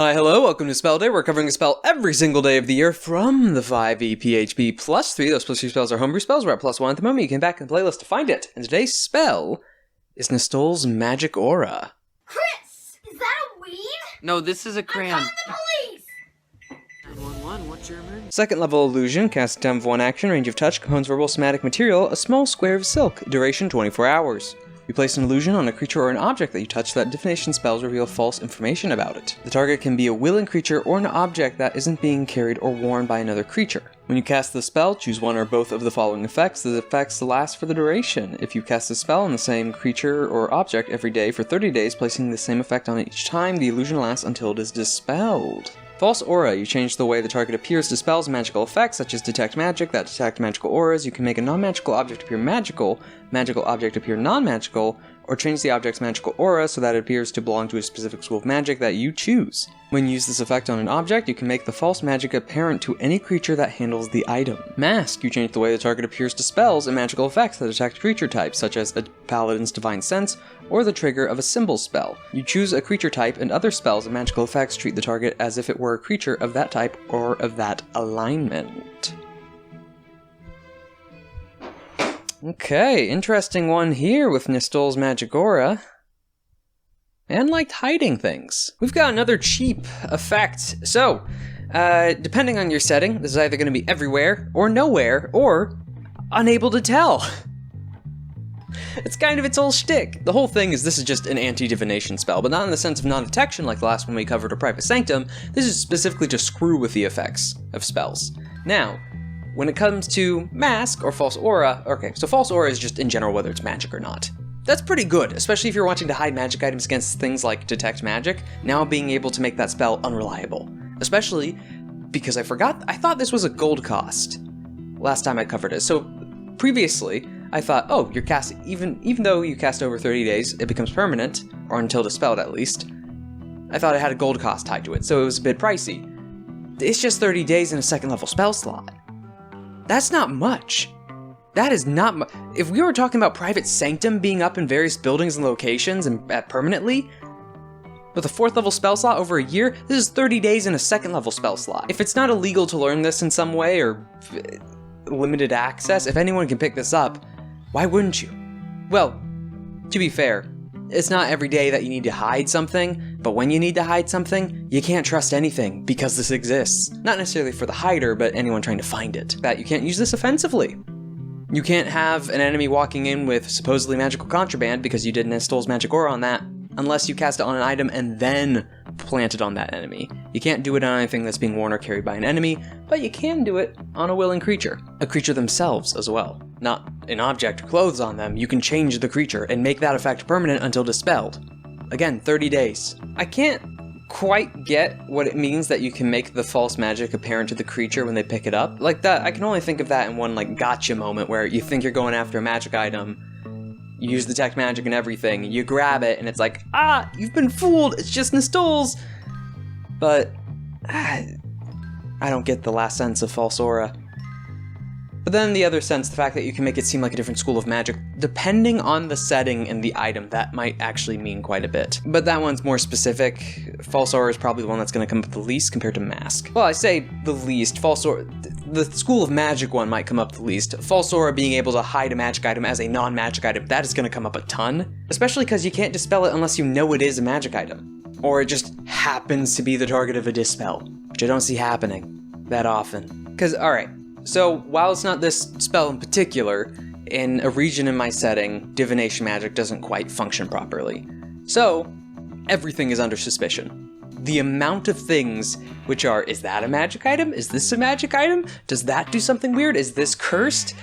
Hi, hello, welcome to Spell Day. We're covering a spell every single day of the year from the 5e PHP plus 3. Those plus 3 spells are homebrew spells. We're at plus 1 at the moment. You can back in the playlist to find it. And today's spell is NYSTUL'S Magic Aura. Chris! Is that a weed? No, this is a crayon. I'm calling the police! 911, what's your emergency? Second level illusion, cast time of 1 action, range of touch, components verbal, somatic material, a small square of silk, duration 24 hours. You place an illusion on a creature or an object that you touch so that divination spells reveal false information about it. The target can be a willing creature or an object that isn't being carried or worn by another creature. When you cast the spell, choose one or both of the following effects. The effects last for the duration. If you cast a spell on the same creature or object every day for 30 days, placing the same effect on it each time, the illusion lasts until it is dispelled. False Aura. You change the way the target appears to spells and magical effects, such as detect magic, that detect magical auras. You can make a non-magical object appear magical object appear non-magical, or change the object's magical aura so that it appears to belong to a specific school of magic that you choose. When you use this effect on an object, you can make the false magic apparent to any creature that handles the item. Mask. You change the way the target appears to spells and magical effects that attack creature types, such as a paladin's divine sense, or the trigger of a symbol spell. You choose a creature type, and other spells and magical effects treat the target as if it were a creature of that type or of that alignment. Okay, interesting one here with NYSTUL'S Magic Aura. And liked hiding things. We've got another cheap effect. So, depending on your setting, this is either going to be everywhere, or nowhere, or unable to tell. It's kind of its whole shtick. The whole thing is this is just an anti-divination spell, but not in the sense of non-detection like the last one we covered, or Private Sanctum. This is specifically to screw with the effects of spells. Now, when it comes to Mask or False Aura, okay, so False Aura is just in general whether it's magic or not. That's pretty good, especially if you're wanting to hide magic items against things like Detect Magic, now being able to make that spell unreliable. Especially because I thought this was a gold cost last time I covered it. So previously, I thought, oh, you're casting, even though you cast over 30 days, it becomes permanent, or until dispelled at least. I thought it had a gold cost tied to it, so it was a bit pricey. It's just 30 days in a second level spell slot. That's not much. That is not much. If we were talking about Private Sanctum being up in various buildings and locations and permanently, with a 4th level spell slot over a year, this is 30 days in a 2nd level spell slot. If it's not illegal to learn this in some way or limited access, if anyone can pick this up, why wouldn't you? Well, to be fair, it's not every day that you need to hide something, but when you need to hide something, you can't trust anything because this exists. Not necessarily for the hider, but anyone trying to find it. That you can't use this offensively. You can't have an enemy walking in with supposedly magical contraband because you did NYSTUL'S Magic Aura on that, unless you cast it on an item and then plant it on that enemy. You can't do it on anything that's being worn or carried by an enemy, but you can do it on a willing creature. A creature themselves as well. Not an object or clothes on them. You can change the creature and make that effect permanent until dispelled. Again, 30 days. I can't quite get what it means that you can make the false magic apparent to the creature when they pick it up. Like that, I can only think of that in one like gotcha moment where you think you're going after a magic item, you use detect magic and everything, you grab it and it's like, ah, you've been fooled, it's just NYSTUL'S. But I don't get the last sense of False Aura. But then the other sense, the fact that you can make it seem like a different school of magic, depending on the setting and the item, that might actually mean quite a bit. But that one's more specific. False Aura is probably the one that's going to come up the least compared to Mask. Well, I say the least. False Aura, the school of magic one might come up the least. False Aura being able to hide a magic item as a non-magic item, that is going to come up a ton. Especially because you can't dispel it unless you know it is a magic item. Or it just happens to be the target of a dispel, which I don't see happening that often. Because, alright. So, while it's not this spell in particular, in a region in my setting, divination magic doesn't quite function properly. So, everything is under suspicion. The amount of things which are, is that a magic item? Is this a magic item? Does that do something weird? Is this cursed?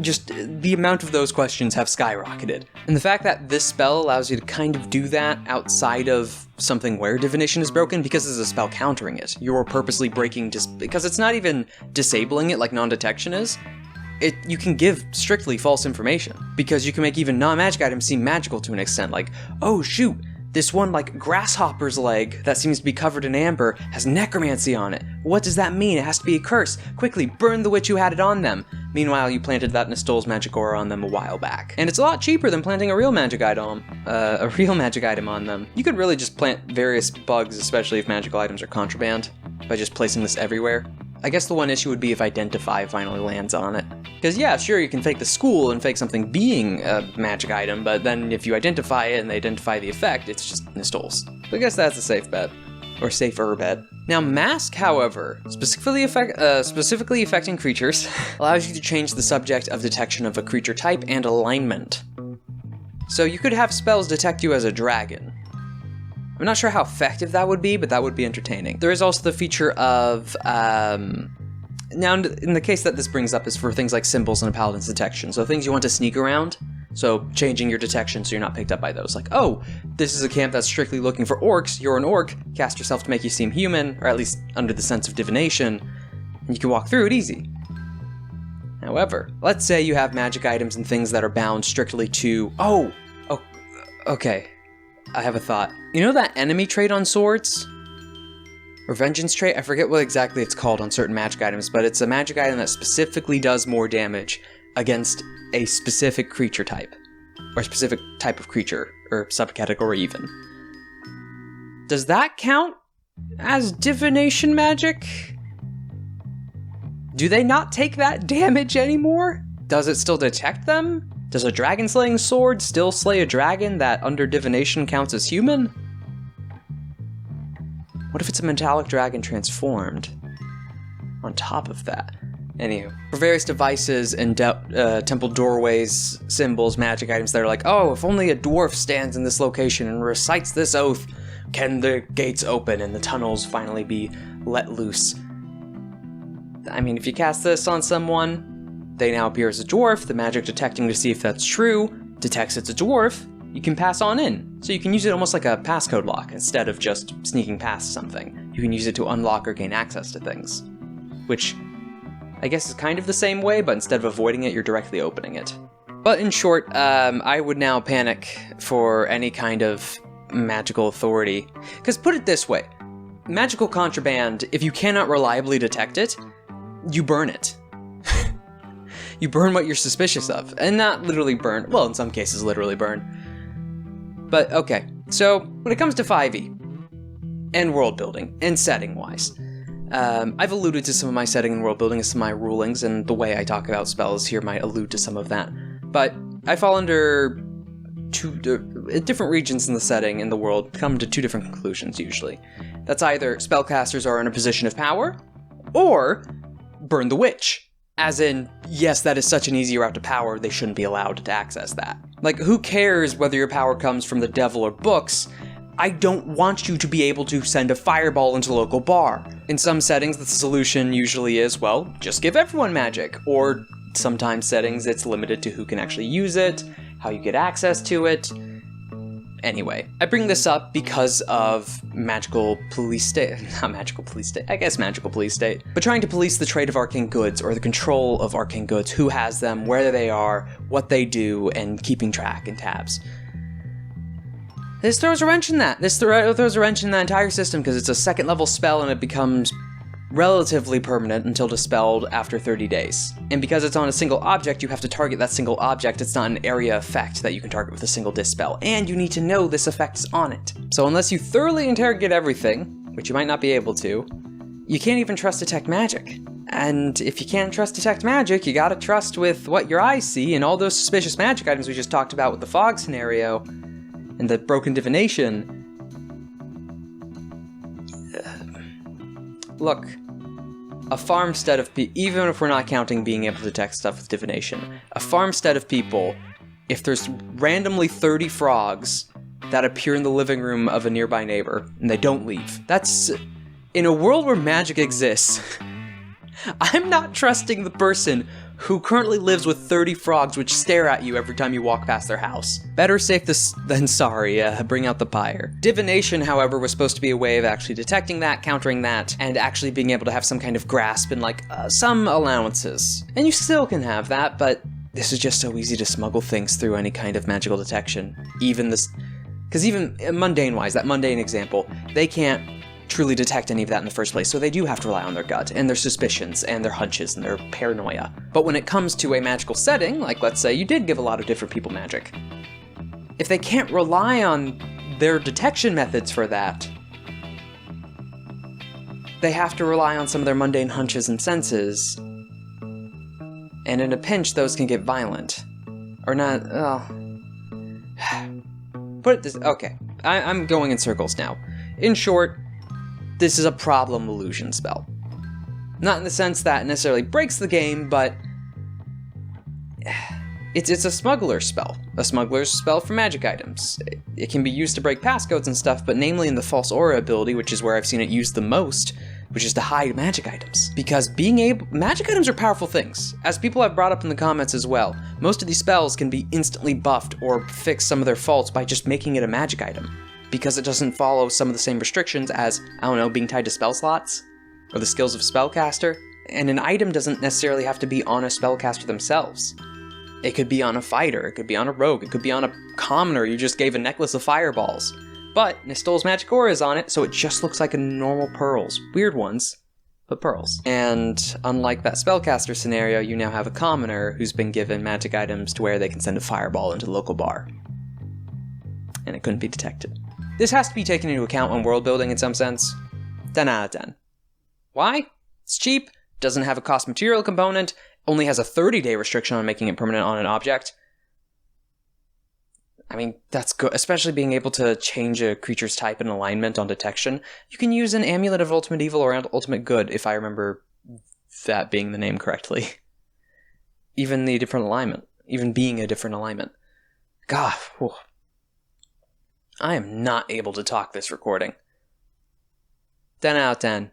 Just the amount of those questions have skyrocketed. And the fact that this spell allows you to kind of do that outside of something where divination is broken, because it's a spell countering it. You're purposely breaking because it's not even disabling it like non-detection is. You can give strictly false information, because you can make even non-magic items seem magical to an extent, like, oh shoot, this one like grasshopper's leg that seems to be covered in amber has necromancy on it. What does that mean? It has to be a curse. Quickly, burn the witch who had it on them. Meanwhile, you planted that NYSTUL'S magic aura on them a while back. And it's a lot cheaper than planting a real magic item on them. You could really just plant various bugs, especially if magical items are contraband, by just placing this everywhere. I guess the one issue would be if Identify finally lands on it. Because yeah, sure, you can fake the school and fake something being a magic item, but then if you identify it and they identify the effect, it's just NYSTUL'S. So I guess that's a safe bet. Or safer bet. Now, Mask, however, specifically affecting creatures, allows you to change the subject of detection of a creature type and alignment. So you could have spells detect you as a dragon. I'm not sure how effective that would be, but that would be entertaining. There is also the feature of, now in the case that this brings up is for things like symbols and a paladin's detection, so things you want to sneak around, so changing your detection so you're not picked up by those. Like, oh, this is a camp that's strictly looking for orcs, you're an orc, cast yourself to make you seem human, or at least under the sense of divination, and you can walk through it easy. However, let's say you have magic items and things that are bound strictly to, okay. I have a thought. You know that enemy trait on swords? Or vengeance trait? I forget what exactly it's called on certain magic items, but it's a magic item that specifically does more damage against a specific creature type. Or a specific type of creature, or subcategory even. Does that count as divination magic? Do they not take that damage anymore? Does it still detect them? Does a dragon slaying sword still slay a dragon that under divination counts as human? What if it's a metallic dragon transformed on top of that? Anywho, for various devices and temple doorways, symbols, magic items that are like, oh, if only a dwarf stands in this location and recites this oath, can the gates open and the tunnels finally be let loose? I mean, if you cast this on someone, they now appear as a dwarf, the magic detecting to see if that's true, detects it's a dwarf, you can pass on in. So you can use it almost like a passcode lock instead of just sneaking past something. You can use it to unlock or gain access to things. Which, I guess is kind of the same way, but instead of avoiding it, you're directly opening it. But in short, I would now panic for any kind of magical authority. Because put it this way, magical contraband, if you cannot reliably detect it, you burn it. You burn what you're suspicious of, and not literally burn, well, in some cases literally burn. But okay, so when it comes to 5e, and world building, and setting wise, I've alluded to some of my setting and world building and some of my rulings, and the way I talk about spells here might allude to some of that. But I fall under different regions in the setting in the world, come to two different conclusions usually. That's either spellcasters are in a position of power, or burn the witch. As in, yes, that is such an easy route to power, they shouldn't be allowed to access that. Like, who cares whether your power comes from the devil or books? I don't want you to be able to send a fireball into a local bar. In some settings, the solution usually is, well, just give everyone magic. Or sometimes settings, it's limited to who can actually use it, how you get access to it. Anyway, I bring this up because of magical police state, magical police state, but trying to police the trade of arcane goods or the control of arcane goods, who has them, where they are, what they do, and keeping track and tabs. This throws a wrench in that. This throws a wrench in that entire system because it's a second level spell and it becomes relatively permanent until dispelled after 30 days. And because it's on a single object, you have to target that single object. It's not an area effect that you can target with a single dispel, and you need to know this effect is on it. So unless you thoroughly interrogate everything, which you might not be able to, you can't even trust detect magic. And if you can't trust detect magic, you gotta trust with what your eyes see, and all those suspicious magic items we just talked about with the fog scenario, and the broken divination. Look, a farmstead of people, even if we're not counting being able to detect stuff with divination, a farmstead of people, if there's randomly 30 frogs that appear in the living room of a nearby neighbor, and they don't leave, that's, in a world where magic exists, I'm not trusting the person who currently lives with 30 frogs which stare at you every time you walk past their house. Better safe than sorry, bring out the pyre. Divination, however, was supposed to be a way of actually detecting that, countering that, and actually being able to have some kind of grasp and some allowances. And you still can have that, but this is just so easy to smuggle things through any kind of magical detection. Even mundane-wise, that mundane example, they can't truly detect any of that in the first place, so they do have to rely on their gut, and their suspicions, and their hunches, and their paranoia. But when it comes to a magical setting, like let's say you did give a lot of different people magic, if they can't rely on their detection methods for that, they have to rely on some of their mundane hunches and senses, and in a pinch, those can get violent. Or not, put it this, okay, I'm going in circles now. In short, this is a problem illusion spell. Not in the sense that it necessarily breaks the game, but it's a smuggler's spell. A smuggler's spell for magic items. It can be used to break passcodes and stuff, but namely in the false aura ability, which is where I've seen it used the most, which is to hide magic items. Because magic items are powerful things. As people have brought up in the comments as well, most of these spells can be instantly buffed or fix some of their faults by just making it a magic item. Because it doesn't follow some of the same restrictions as, I don't know, being tied to spell slots, or the skills of spellcaster. And an item doesn't necessarily have to be on a spellcaster themselves. It could be on a fighter, it could be on a rogue, it could be on a commoner you just gave a necklace of fireballs. But NYSTUL'S magic aura is on it, so it just looks like a normal pearls. Weird ones, but pearls. And unlike that spellcaster scenario, you now have a commoner who's been given magic items to where they can send a fireball into the local bar. And it couldn't be detected. This has to be taken into account when world building in some sense. 10 out of 10. Why? It's cheap, doesn't have a cost material component, only has a 30-day restriction on making it permanent on an object. I mean, that's good, especially being able to change a creature's type and alignment on detection. You can use an Amulet of Ultimate Evil or Ultimate Good, if I remember that being the name correctly. Even the different alignment. Even being a different alignment. God, whew. I am not able to talk this recording. 10 out of 10.